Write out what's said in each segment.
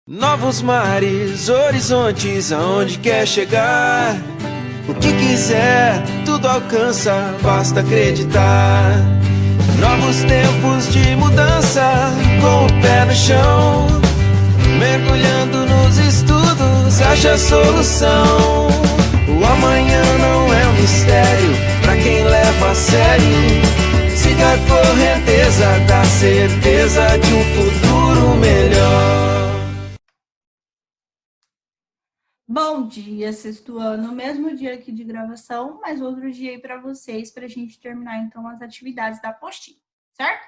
Novos mares, horizontes, aonde quer chegar. O que quiser, tudo alcança, basta acreditar. Novos tempos de mudança, com o pé no chão. Mergulhando nos estudos, acha a solução. O amanhã não é um mistério, pra quem leva a sério. Siga a correnteza da certeza de um futuro melhor. Bom dia, sexto ano, mesmo dia aqui de gravação, mas outro dia aí para vocês, para a gente terminar então as atividades da apostila, certo?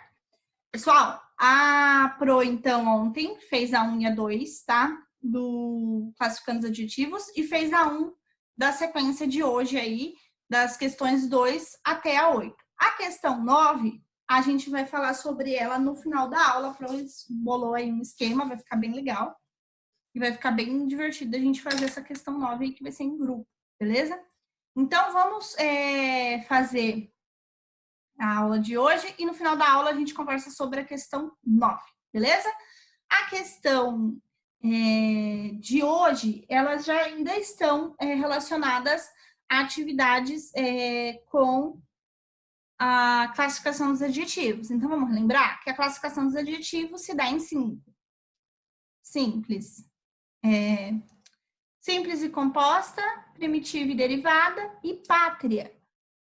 Pessoal, a Pro então ontem fez a unha 2, tá? Do classificando os adjetivos e fez a 1 da sequência de hoje aí, das questões 2 até a 8. A questão 9, a gente vai falar sobre ela no final da aula, a Pro bolou aí um esquema, vai ficar bem legal. E vai ficar bem divertido a gente fazer essa questão 9 aí, que vai ser em grupo, beleza? Então, vamos fazer a aula de hoje e no final da aula a gente conversa sobre a questão 9, beleza? A questão de hoje, elas já ainda estão relacionadas a atividades com a classificação dos adjetivos. Então, vamos lembrar que a classificação dos adjetivos se dá em 5. Simples. Simples e composta, primitiva e derivada e pátria,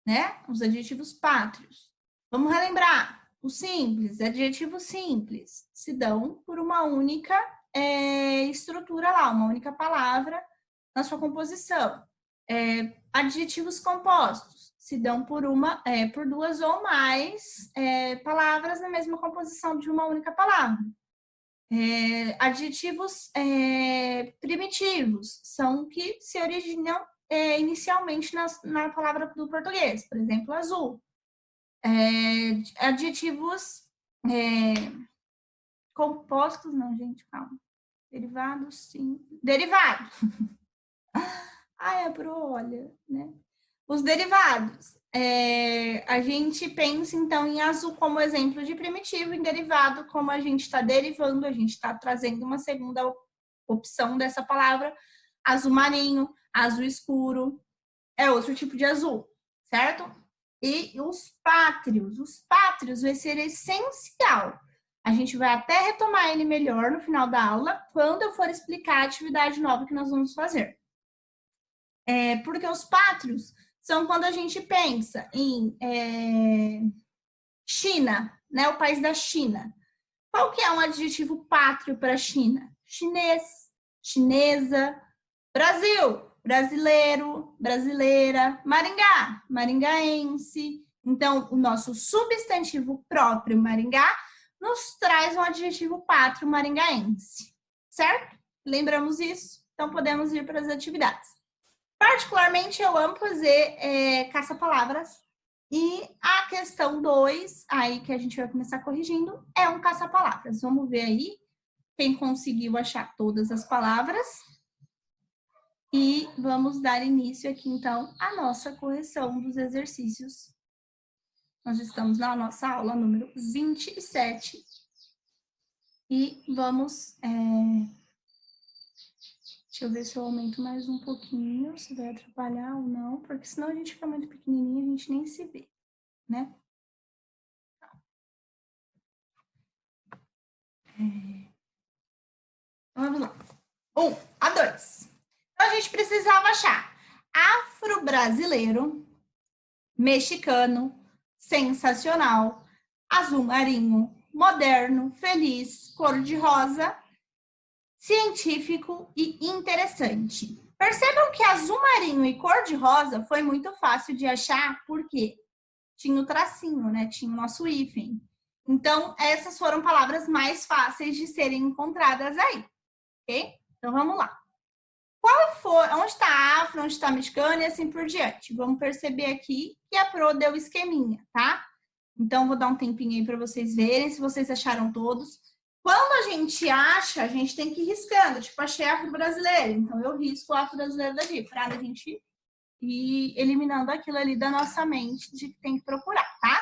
né? Os adjetivos pátrios. Vamos relembrar. O simples, adjetivos simples, se dão por uma única estrutura lá, uma única palavra na sua composição. Adjetivos compostos se dão por duas ou mais palavras na mesma composição de uma única palavra. Adjetivos primitivos são que se originam inicialmente na palavra do português, por exemplo, azul. Adjetivos compostos, não, gente, calma. Derivados, sim. Derivado. Ai, olha, né? Os derivados. A gente pensa, então, em azul como exemplo de primitivo, em derivado, como a gente está derivando, a gente está trazendo uma segunda opção dessa palavra, azul marinho, azul escuro, é outro tipo de azul, certo? E os pátrios vai ser essencial. A gente vai até retomar ele melhor no final da aula, quando eu for explicar a atividade nova que nós vamos fazer. Porque os pátrios são quando a gente pensa em China, né? O país da China. Qual que é um adjetivo pátrio para China? Chinês, chinesa, Brasil, brasileiro, brasileira, Maringá, maringaense. Então, o nosso substantivo próprio, Maringá, nos traz um adjetivo pátrio maringaense, certo? Lembramos isso? Então, podemos ir para as atividades. Particularmente, eu amo fazer caça-palavras. E a questão 2, aí que a gente vai começar corrigindo, é um caça-palavras. Vamos ver aí quem conseguiu achar todas as palavras. E vamos dar início aqui, então, à nossa correção dos exercícios. Nós estamos na nossa aula número 27. E vamos... Deixa eu ver se eu aumento mais um pouquinho, se vai atrapalhar ou não, porque senão a gente fica muito pequenininho, a gente nem se vê, né? Vamos lá. 1 a 2. Então, a gente precisava achar afro-brasileiro, mexicano, sensacional, azul marinho, moderno, feliz, cor-de-rosa, científico e interessante. Percebam que azul marinho e cor-de-rosa foi muito fácil de achar, porque tinha o tracinho, né? Tinha o nosso hífen. Então, essas foram palavras mais fáceis de serem encontradas aí, ok? Então, vamos lá. Onde está afro, onde está mexicano e assim por diante? Vamos perceber aqui que a Pro deu esqueminha, tá? Então, vou dar um tempinho aí para vocês verem se vocês acharam todos. Quando a gente acha, a gente tem que ir riscando. Tipo, achei afro-brasileiro. Então, eu risco o afro-brasileiro daqui, para a gente ir eliminando aquilo ali da nossa mente de que tem que procurar, tá?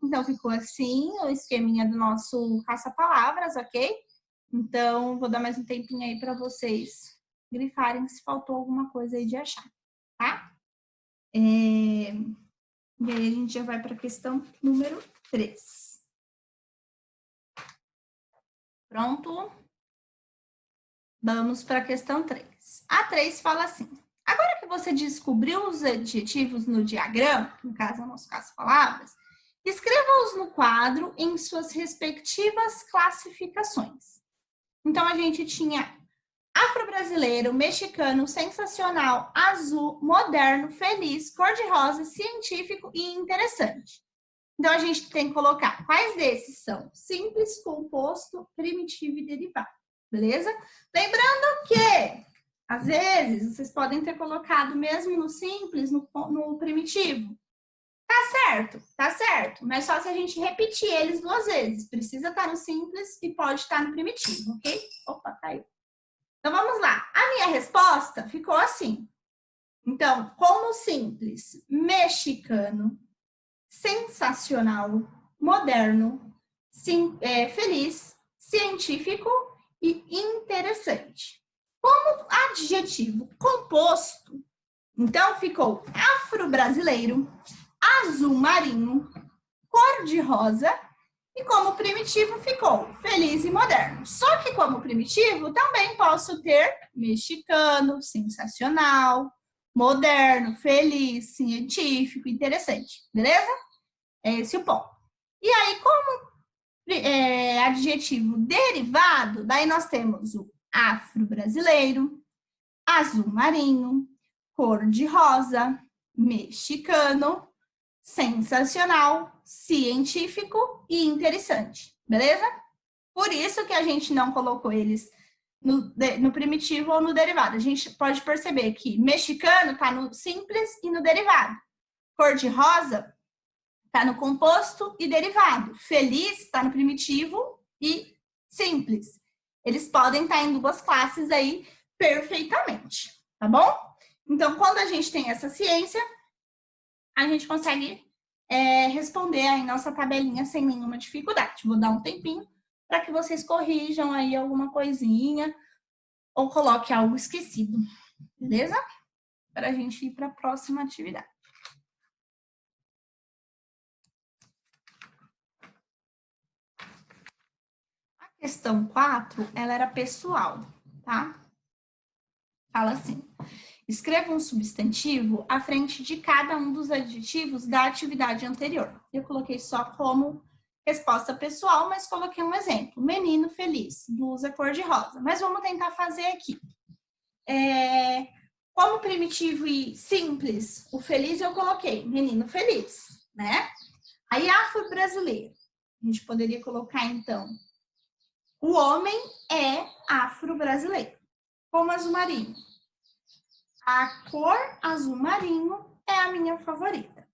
Então, ficou assim o esqueminha do nosso caça-palavras, ok? Então, vou dar mais um tempinho aí para vocês grifarem se faltou alguma coisa aí de achar, tá? E aí a gente já vai para a questão número 3. Pronto? Vamos para a questão 3. A 3 fala assim: agora que você descobriu os adjetivos no diagrama, no caso, é o nosso caso, palavras, escreva-os no quadro em suas respectivas classificações. Então, a gente tinha afro-brasileiro, mexicano, sensacional, azul, moderno, feliz, cor-de-rosa, científico e interessante. Então, a gente tem que colocar quais desses são simples, composto, primitivo e derivado. Beleza? Lembrando que, às vezes, vocês podem ter colocado mesmo no simples, no primitivo. Tá certo. Mas só se a gente repetir eles 2 vezes. Precisa estar no simples e pode estar no primitivo, ok? Opa, caiu. Então, vamos lá. A minha resposta ficou assim. Então, como simples, mexicano, sensacional, moderno, feliz, científico e interessante. Como adjetivo composto, então ficou afro-brasileiro, azul marinho, cor-de-rosa e como primitivo ficou feliz e moderno. Só que como primitivo também posso ter mexicano, sensacional, moderno, feliz, científico, interessante. Beleza? É esse o ponto. E aí, como adjetivo derivado, daí nós temos o afro-brasileiro, azul marinho, cor-de-rosa, mexicano, sensacional, científico e interessante, beleza? Por isso que a gente não colocou eles no primitivo ou no derivado. A gente pode perceber que mexicano está no simples e no derivado. Cor-de-rosa está no composto e derivado. Feliz está no primitivo e simples. Eles podem estar em 2 classes aí perfeitamente, tá bom? Então, quando a gente tem essa ciência, a gente consegue responder aí nossa tabelinha sem nenhuma dificuldade. Vou dar um tempinho para que vocês corrijam aí alguma coisinha ou coloque algo esquecido, beleza? Para a gente ir para a próxima atividade. A questão 4, ela era pessoal, tá? Fala assim: escreva um substantivo à frente de cada um dos adjetivos da atividade anterior. Eu coloquei só como resposta pessoal, mas coloquei um exemplo. Menino feliz, blusa cor-de-rosa. Mas vamos tentar fazer aqui. Como primitivo e simples, o feliz eu coloquei menino feliz, né? Aí afro-brasileiro. A gente poderia colocar, então, o homem é afro-brasileiro. Como azul marinho. A cor azul marinho é a minha favorita.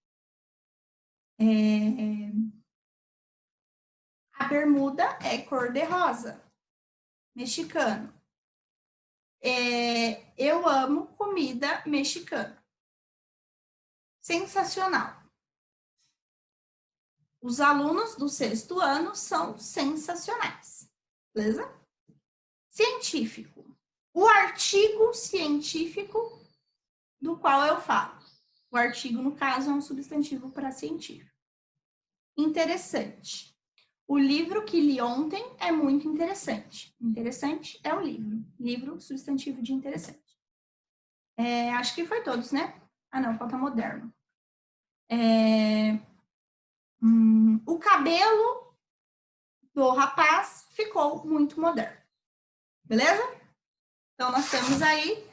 A bermuda é cor de rosa. Mexicano. Eu amo comida mexicana. Sensacional. Os alunos do 6º ano são sensacionais. Beleza? Científico. O artigo científico do qual eu falo. O artigo, no caso, é um substantivo para científico. Interessante. O livro que li ontem é muito interessante. Interessante é o livro. Livro, substantivo de interessante. Acho que foi todos, né? Ah, não, falta moderno. O cabelo do rapaz ficou muito moderno. Beleza? Então, nós temos aí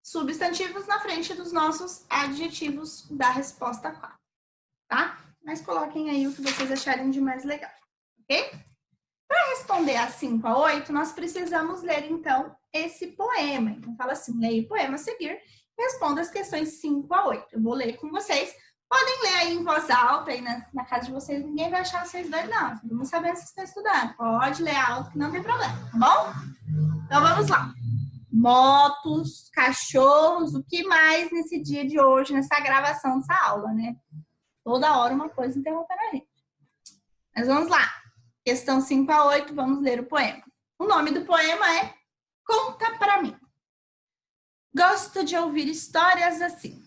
substantivos na frente dos nossos adjetivos da resposta 4, tá? Mas coloquem aí o que vocês acharem de mais legal, ok? Para responder a 5 a 8, nós precisamos ler, então, esse poema. Então, fala assim, leia o poema a seguir e responda as questões 5 a 8. Eu vou ler com vocês. Podem ler aí em voz alta, aí na casa de vocês, ninguém vai achar vocês dois, não. Vamos saber se vocês estão estudando. Pode ler alto, que não tem problema, tá bom? Então, vamos lá. Motos, cachorros, o que mais nesse dia de hoje, nessa gravação dessa aula, né? Toda hora uma coisa interrompendo a gente. Mas vamos lá. Questão 5 a 8, vamos ler o poema. O nome do poema é Conta Pra Mim. Gosto de ouvir histórias assim,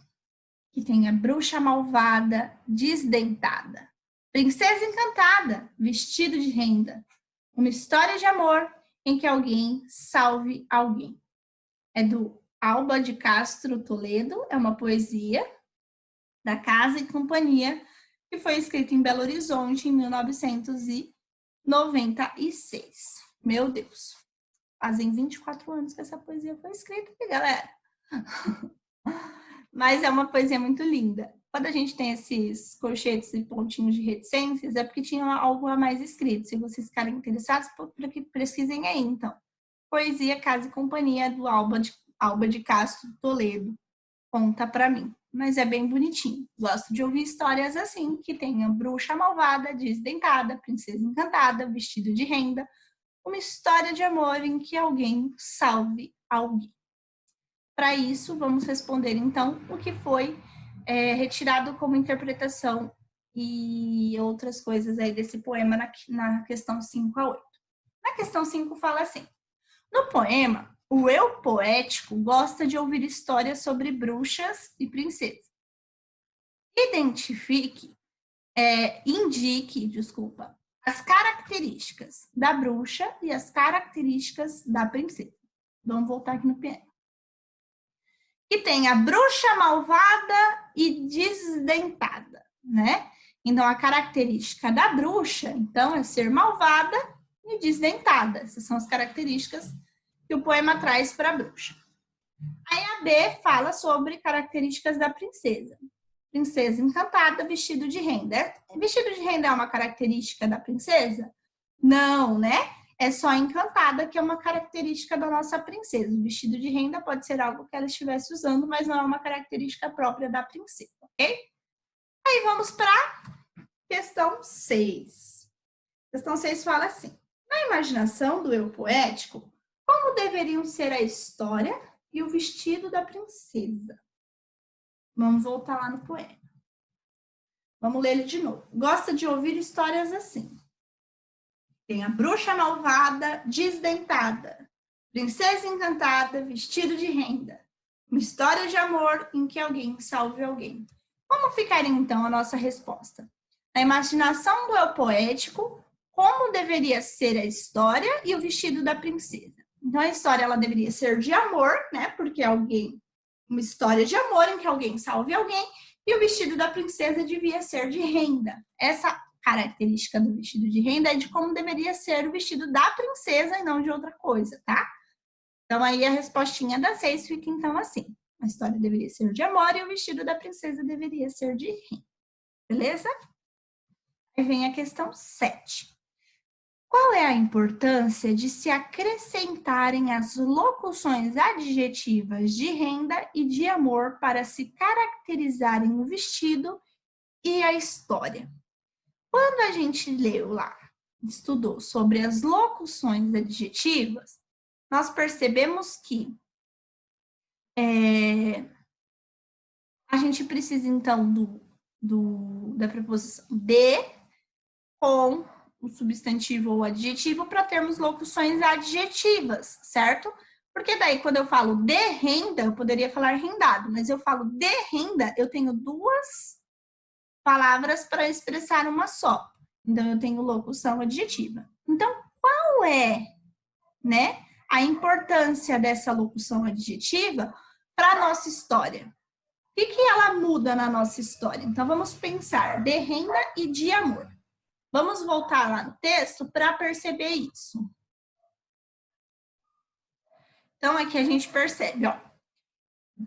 que tem a bruxa malvada, desdentada, princesa encantada, vestido de renda, uma história de amor em que alguém salve alguém. É do Alba de Castro Toledo, é uma poesia da Casa e Companhia, que foi escrita em Belo Horizonte em 1996. Meu Deus, fazem 24 anos que essa poesia foi escrita, galera. Mas é uma poesia muito linda. Quando a gente tem esses colchetes e pontinhos de reticências, é porque tinha algo a mais escrito. Se vocês ficarem interessados, pesquisem aí, então. Poesia Casa e Companhia, do Alba de Castro Toledo. Conta Pra Mim. Mas é bem bonitinho. Gosto de ouvir histórias assim, que tenha bruxa malvada, desdentada, princesa encantada, vestido de renda, uma história de amor em que alguém salve alguém. Para isso, vamos responder, então, o que foi retirado como interpretação e outras coisas aí desse poema na questão 5 a 8. Na questão 5 fala assim: no poema, o eu poético gosta de ouvir histórias sobre bruxas e princesas. Indique as características da bruxa e as características da princesa. Vamos voltar aqui no poema. Que tem a bruxa malvada e desdentada, né? Então, a característica da bruxa, então, é ser malvada e desdentada. Essas são as características que o poema traz para a bruxa. Aí a B fala sobre características da princesa. Princesa encantada, vestido de renda. Vestido de renda é uma característica da princesa? Não, né? É só encantada, que é uma característica da nossa princesa. O vestido de renda pode ser algo que ela estivesse usando, mas não é uma característica própria da princesa, ok? Aí vamos para questão 6. Questão 6 fala assim: na imaginação do eu poético, como deveriam ser a história e o vestido da princesa? Vamos voltar lá no poema. Vamos ler ele de novo. Gosta de ouvir histórias assim. Tem a bruxa malvada, desdentada, princesa encantada, vestido de renda, uma história de amor em que alguém salve alguém. Como ficaria, então, a nossa resposta? Na imaginação do eu poético, como deveria ser a história e o vestido da princesa? Então, a história ela deveria ser de amor, né? Porque uma história de amor em que alguém salve alguém, e o vestido da princesa devia ser de renda. Essa característica do vestido de renda é de como deveria ser o vestido da princesa e não de outra coisa, tá? Então, aí a respostinha da 6 fica, então, assim. A história deveria ser de amor e o vestido da princesa deveria ser de renda. Beleza? Aí vem a questão 7. Qual é a importância de se acrescentarem as locuções adjetivas de renda e de amor para se caracterizarem o vestido e a história? Quando a gente leu lá, estudou sobre as locuções adjetivas, nós percebemos que a gente precisa, então, da preposição de com o substantivo ou adjetivo para termos locuções adjetivas, certo? Porque daí, quando eu falo de renda, eu poderia falar rendado, mas eu falo de renda, eu tenho duas palavras para expressar uma só. Então, eu tenho locução adjetiva. Então, qual é, né, a importância dessa locução adjetiva para a nossa história? O que ela muda na nossa história? Então, vamos pensar de renda e de amor. Vamos voltar lá no texto para perceber isso. Então, aqui a gente percebe, ó.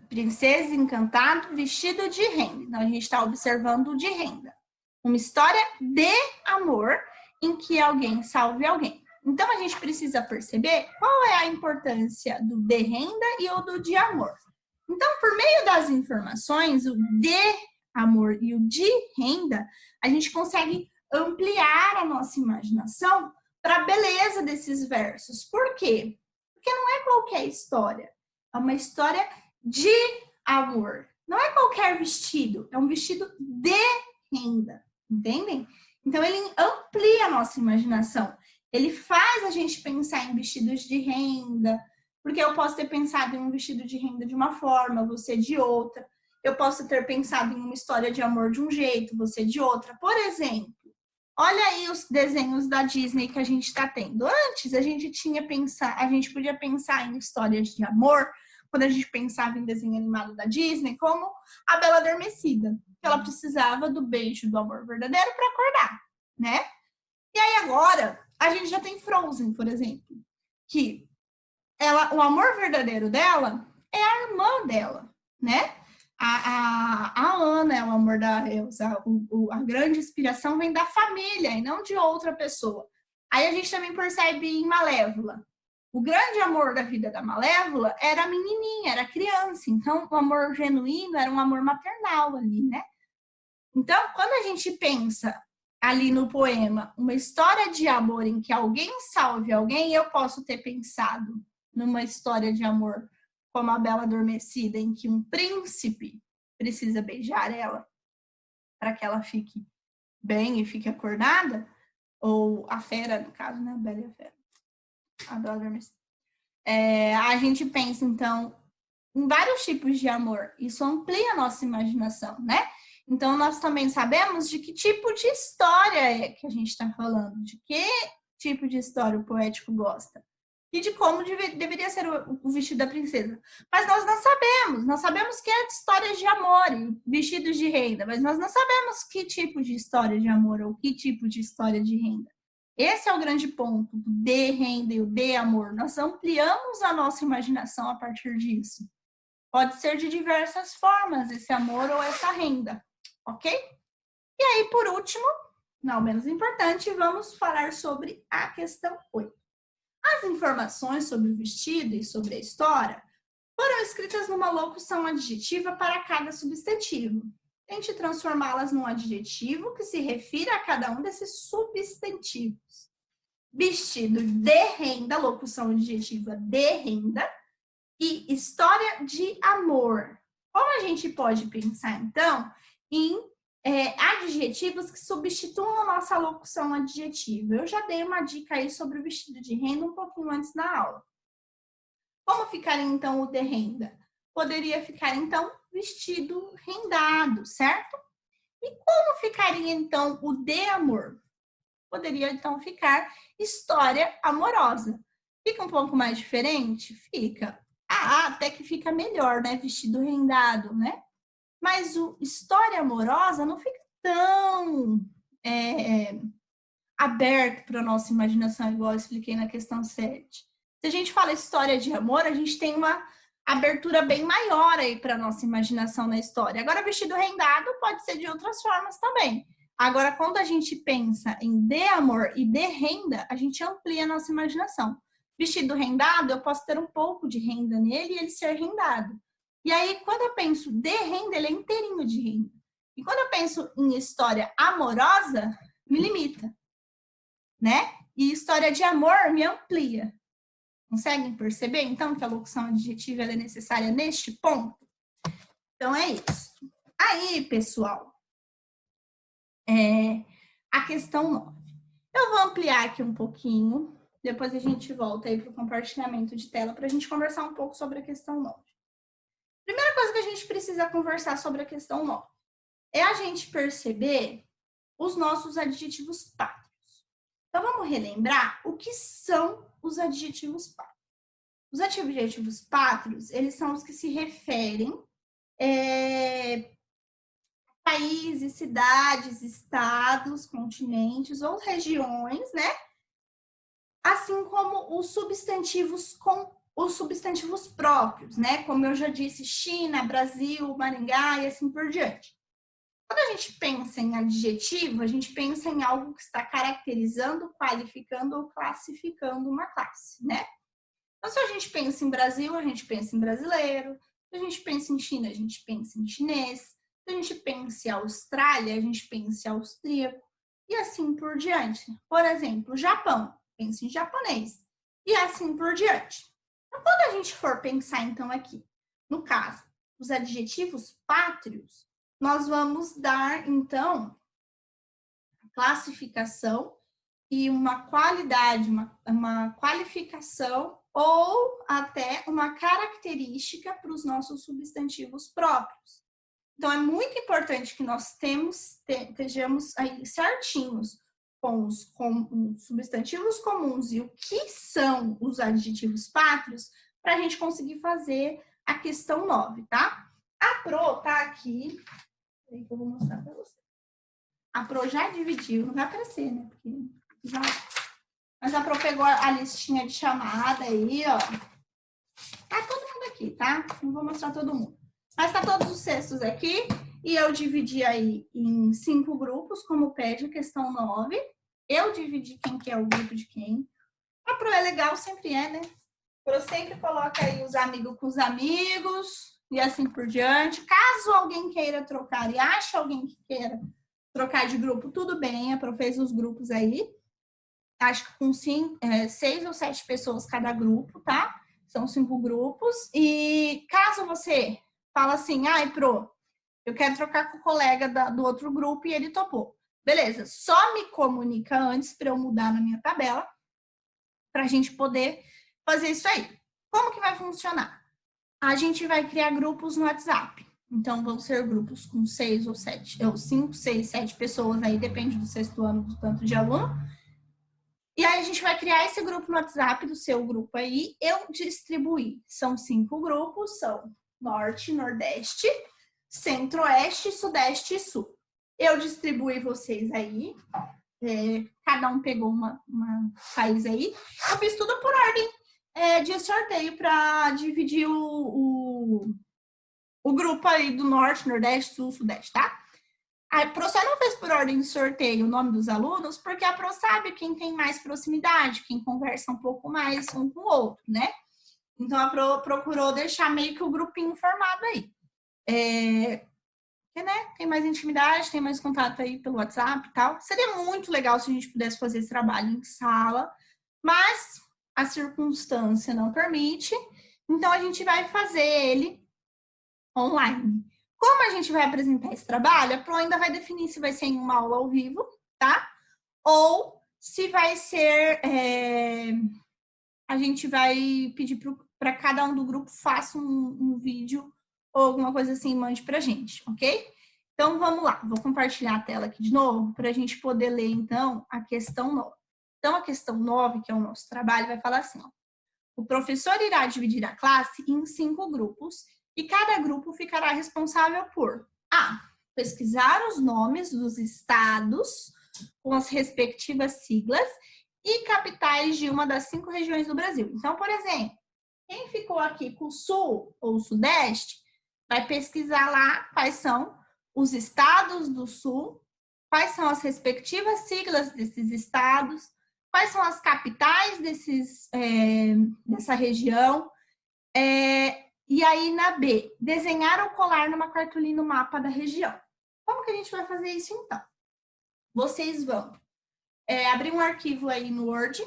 Princesa encantada, vestido de renda. Então, a gente está observando o de renda. Uma história de amor em que alguém salve alguém. Então, a gente precisa perceber qual é a importância do de renda e o do de amor. Então, por meio das informações, o de amor e o de renda, a gente consegue ampliar a nossa imaginação para a beleza desses versos. Por quê? Porque não é qualquer história. É uma história de amor. Não é qualquer vestido. É um vestido de renda. Entendem? Então, ele amplia a nossa imaginação. Ele faz a gente pensar em vestidos de renda, porque eu posso ter pensado em um vestido de renda de uma forma, você de outra. Eu posso ter pensado em uma história de amor de um jeito, você de outra. Por exemplo, olha aí os desenhos da Disney que a gente está tendo. Antes a gente podia pensar em histórias de amor, quando a gente pensava em desenho animado da Disney, como a Bela Adormecida, que ela precisava do beijo do amor verdadeiro para acordar, né? E aí agora a gente já tem Frozen, por exemplo, que o amor verdadeiro dela é a irmã dela, né? A Ana é o amor da Elsa, a grande inspiração vem da família e não de outra pessoa. Aí a gente também percebe em Malévola. O grande amor da vida da Malévola era a menininha, era a criança. Então, o amor genuíno era um amor maternal ali, né? Então, quando a gente pensa ali no poema uma história de amor em que alguém salve alguém, eu posso ter pensado numa história de amor como a Bela Adormecida, em que um príncipe precisa beijar ela para que ela fique bem e fique acordada, ou a fera, no caso, né? A Bela e a Fera. A Bela Adormecida. A gente pensa, então, em vários tipos de amor. Isso amplia a nossa imaginação, né? Então, nós também sabemos de que tipo de história é que a gente está falando, de que tipo de história o poético gosta e de como deveria ser o vestido da princesa. Mas nós não sabemos. Nós sabemos que é histórias de amor e vestidos de renda, mas nós não sabemos que tipo de história de amor ou que tipo de história de renda. Esse é o grande ponto do de renda e o de amor. Nós ampliamos a nossa imaginação a partir disso. Pode ser de diversas formas esse amor ou essa renda, ok? E aí, por último, não menos importante, vamos falar sobre a questão 8. As informações sobre o vestido e sobre a história foram escritas numa locução adjetiva para cada substantivo. Tente transformá-las num adjetivo que se refira a cada um desses substantivos. Vestido de renda, locução adjetiva de renda, e história de amor. Como a gente pode pensar, então, em adjetivos que substituam a nossa locução adjetiva? Eu já dei uma dica aí sobre o vestido de renda um pouquinho antes da aula. Como ficaria, então, o de renda? Poderia ficar, então, vestido rendado, certo? E como ficaria, então, o de amor? Poderia, então, ficar história amorosa. Fica um pouco mais diferente? Fica. Até que fica melhor, né? Vestido rendado, né? Mas o história amorosa não fica tão aberto para a nossa imaginação, igual eu expliquei na questão 7. Se a gente fala história de amor, a gente tem uma abertura bem maior aí para a nossa imaginação na história. Agora, vestido rendado pode ser de outras formas também. Agora, quando a gente pensa em de amor e de renda, a gente amplia a nossa imaginação. Vestido rendado, eu posso ter um pouco de renda nele e ele ser rendado. E aí, quando eu penso de renda, ele é inteirinho de renda. E quando eu penso em história amorosa, me limita, né? E história de amor me amplia. Conseguem perceber, então, que a locução adjetiva é necessária neste ponto? Então, é isso. Aí, pessoal, a questão 9. Eu vou ampliar aqui um pouquinho, depois a gente volta aí para o compartilhamento de tela para a gente conversar um pouco sobre a questão 9. Primeira coisa que a gente precisa conversar sobre a questão 9 é a gente perceber os nossos adjetivos pátrios. Então, vamos relembrar o que são os adjetivos pátrios. Os adjetivos pátrios, eles são os que se referem a países, cidades, estados, continentes ou regiões, né? Assim como os substantivos próprios, né? Como eu já disse, China, Brasil, Maringá e assim por diante. Quando a gente pensa em adjetivo, a gente pensa em algo que está caracterizando, qualificando ou classificando uma classe, né? Então, se a gente pensa em Brasil, a gente pensa em brasileiro. Se a gente pensa em China, a gente pensa em chinês. Se a gente pensa em Austrália, a gente pensa em austríaco. E assim por diante. Por exemplo, Japão, pensa em japonês. E assim por diante. Então, quando a gente for pensar, então, aqui, no caso, os adjetivos pátrios, nós vamos dar, então, a classificação e uma qualidade, uma qualificação ou até uma característica para os nossos substantivos próprios. Então, é muito importante que nós estejamos aí certinhos com os substantivos comuns e o que são os adjetivos pátrios para a gente conseguir fazer a questão 9, tá? A Pro tá aqui, peraí que eu vou mostrar para você. A Pro já dividiu, não vai aparecer, né? Porque já... Mas a Pro pegou a listinha de chamada aí, ó. Tá todo mundo aqui, tá? Não vou mostrar todo mundo. Mas tá todos os textos aqui. E eu dividi aí em 5 grupos, como pede a questão 9. Eu dividi quem que é o grupo de quem. A Pro é legal, sempre é, né? A Pro sempre coloca aí os amigos com os amigos e assim por diante. Caso alguém queira trocar e ache alguém que queira trocar de grupo, tudo bem. A Pro fez os grupos aí. Acho que com 6 ou 7 pessoas cada grupo, tá? São 5 grupos. E caso você fala assim, ai, Pro, eu quero trocar com o colega do outro grupo e ele topou. Beleza, só me comunica antes para eu mudar na minha tabela para a gente poder fazer isso aí. Como que vai funcionar? A gente vai criar grupos no WhatsApp. Então, vão ser grupos com 6 ou 7, ou 5, 6, 7 pessoas aí, depende do 6º ano, do tanto de aluno. E aí, a gente vai criar esse grupo no WhatsApp do seu grupo aí. Eu distribuí. São 5 grupos, são Norte, Nordeste, Centro-Oeste, Sudeste e Sul. Eu distribuí vocês aí. Cada um pegou uma país aí. Eu fiz tudo por ordem de sorteio para dividir o grupo aí do Norte, Nordeste, Sul, Sudeste, tá? A Pro só não fez por ordem de sorteio o nome dos alunos, porque a Pro sabe quem tem mais proximidade, quem conversa um pouco mais um com o outro, né? Então, a Pro procurou deixar meio que o grupinho formado aí. Porque, né, tem mais intimidade, tem mais contato aí pelo WhatsApp e tal. Seria muito legal se a gente pudesse fazer esse trabalho em sala, mas a circunstância não permite. Então, a gente vai fazer ele online. Como a gente vai apresentar esse trabalho, a Pro ainda vai definir se vai ser em uma aula ao vivo, tá? Ou se vai ser... a gente vai pedir para cada um do grupo faça um vídeo ou alguma coisa assim, mande pra gente, ok? Então, vamos lá. Vou compartilhar a tela aqui de novo para a gente poder ler, então, a questão 9. Então, a questão 9, que é o nosso trabalho, vai falar assim, ó. O professor irá dividir a classe em 5 grupos e cada grupo ficará responsável por A. Pesquisar os nomes dos estados com as respectivas siglas e capitais de uma das 5 regiões do Brasil. Então, por exemplo, quem ficou aqui com o Sul ou Sudeste vai pesquisar lá quais são os estados do Sul, quais são as respectivas siglas desses estados, quais são as capitais dessa região. E aí, na B, desenhar ou colar numa cartolina o mapa da região. Como que a gente vai fazer isso, então? Vocês vão abrir um arquivo aí no Word,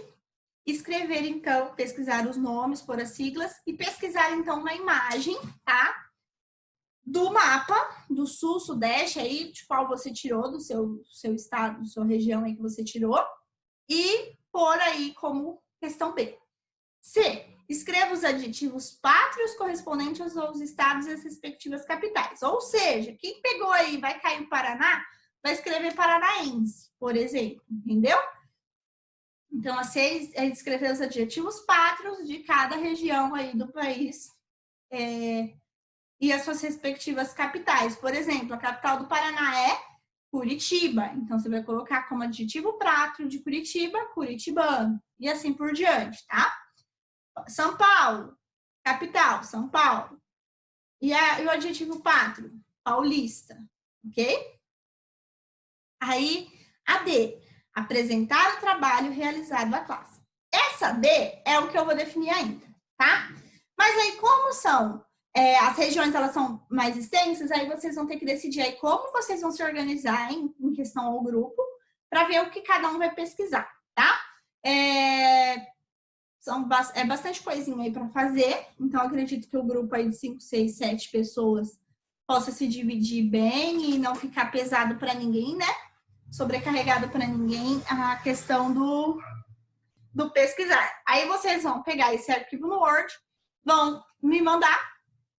escrever, então, pesquisar os nomes, pôr as siglas e pesquisar, então, na imagem, tá? Do mapa do Sul, Sudeste, aí, de qual você tirou, do seu estado, da sua região aí que você tirou, e pôr aí como questão B. C. Escreva os adjetivos pátrios correspondentes aos estados e as respectivas capitais. Ou seja, quem pegou aí, vai cair o Paraná, vai escrever paranaense, por exemplo, entendeu? Então, a C é escrever os adjetivos pátrios de cada região aí do país e as suas respectivas capitais. Por exemplo, a capital do Paraná é Curitiba. Então, você vai colocar como adjetivo pátrio de Curitiba, curitibano. E assim por diante, tá? São Paulo, capital, São Paulo. E o adjetivo pátrio, paulista, ok? Aí, a D, apresentar o trabalho realizado à classe. Essa D é o que eu vou definir ainda, tá? Mas aí, como são as regiões, elas são mais extensas, aí vocês vão ter que decidir aí como vocês vão se organizar em questão ao grupo, para ver o que cada um vai pesquisar, tá? É bastante coisinha aí para fazer, então acredito que o grupo aí de 5, 6, 7 pessoas possa se dividir bem e não ficar pesado para ninguém, né? sobrecarregado para ninguém a questão do pesquisar. Aí vocês vão pegar esse arquivo no Word, vão me mandar,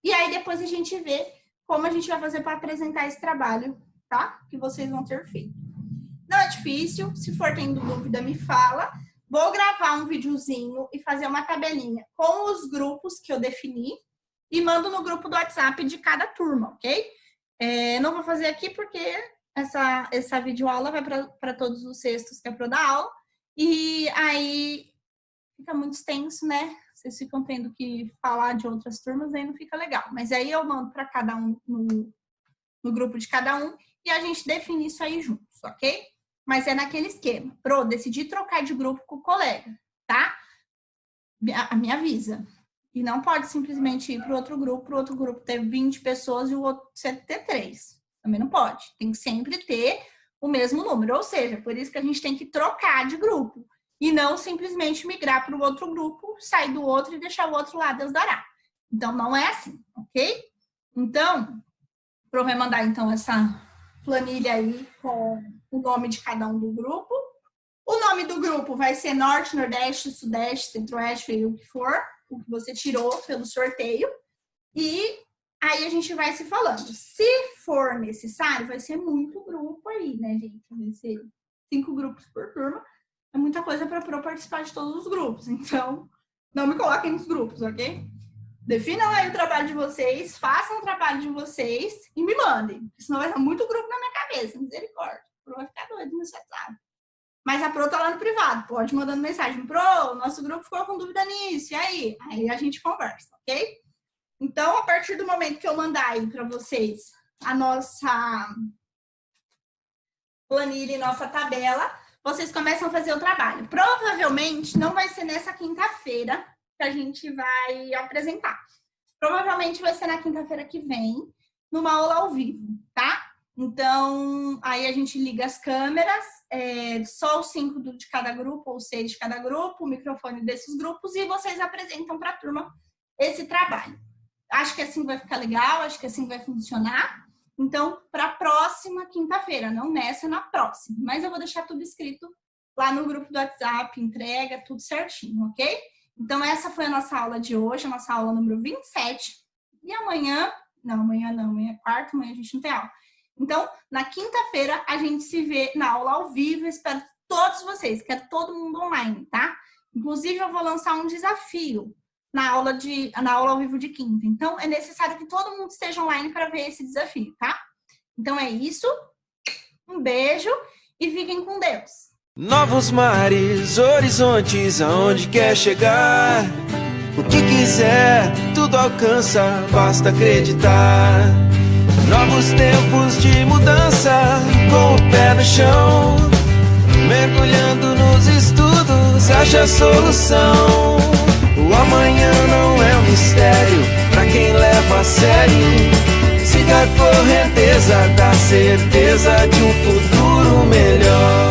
e aí depois a gente vê como a gente vai fazer para apresentar esse trabalho, tá? Que vocês vão ter feito. Não é difícil, se for tendo dúvida, me fala. Vou gravar um videozinho e fazer uma tabelinha com os grupos que eu defini e mando no grupo do WhatsApp de cada turma, ok? Não vou fazer aqui porque essa videoaula vai para todos os sextos que é para dar aula. E aí fica muito extenso, né? Vocês ficam tendo que falar de outras turmas, aí não fica legal. Mas aí eu mando para cada um no grupo de cada um e a gente define isso aí juntos, ok? Mas é naquele esquema. Decidi trocar de grupo com o colega, tá? Me avisa. E não pode simplesmente ir para o outro grupo ter 20 pessoas e o outro ter 3. Também não pode. Tem que sempre ter o mesmo número. Ou seja, por isso que a gente tem que trocar de grupo. E não simplesmente migrar para o outro grupo, sair do outro e deixar o outro lá, Deus dará. Então, não é assim, ok? Então, Pro vai mandar, então, essa planilha aí com o nome de cada um do grupo. O nome do grupo vai ser Norte, Nordeste, Sudeste, Centro-Oeste e o que for, o que você tirou pelo sorteio. E aí a gente vai se falando. Se for necessário, vai ser muito grupo aí, né, gente? Vai ser 5 grupos por turma. É muita coisa para participar de todos os grupos. Então, não me coloquem nos grupos, ok? Definam aí o trabalho de vocês, façam o trabalho de vocês e me mandem. Senão vai ser muito grupo na minha cabeça, misericórdia. Pro vai ficar doido no WhatsApp. Mas a Pro tá lá no privado, pode mandando mensagem. Pro, nosso grupo ficou com dúvida nisso, e aí? Aí a gente conversa, ok? Então, a partir do momento que eu mandar aí para vocês a nossa planilha e nossa tabela, vocês começam a fazer o trabalho. Provavelmente não vai ser nessa quinta-feira que a gente vai apresentar. Provavelmente vai ser na quinta-feira que vem, numa aula ao vivo, tá? Então, aí a gente liga as câmeras, só os 5 de cada grupo, ou 6 de cada grupo, o microfone desses grupos, e vocês apresentam para a turma esse trabalho. Acho que assim vai ficar legal, acho que assim vai funcionar. Então, para a próxima quinta-feira, não nessa, na próxima. Mas eu vou deixar tudo escrito lá no grupo do WhatsApp, entrega, tudo certinho, ok? Então, essa foi a nossa aula de hoje, a nossa aula número 27. E amanhã é quarta, amanhã a gente não tem aula. Então, na quinta-feira, a gente se vê na aula ao vivo. Espero todos vocês, quero todo mundo online, tá? Inclusive, eu vou lançar um desafio na aula ao vivo de quinta. Então, é necessário que todo mundo esteja online para ver esse desafio, tá? Então, é isso. Um beijo e fiquem com Deus. Novos mares, horizontes, aonde quer chegar. O que quiser, tudo alcança, basta acreditar. Novos tempos de mudança, com o pé no chão. Mergulhando nos estudos, acha a solução. O amanhã não é um mistério pra quem leva a sério. Siga a correnteza da certeza de um futuro melhor.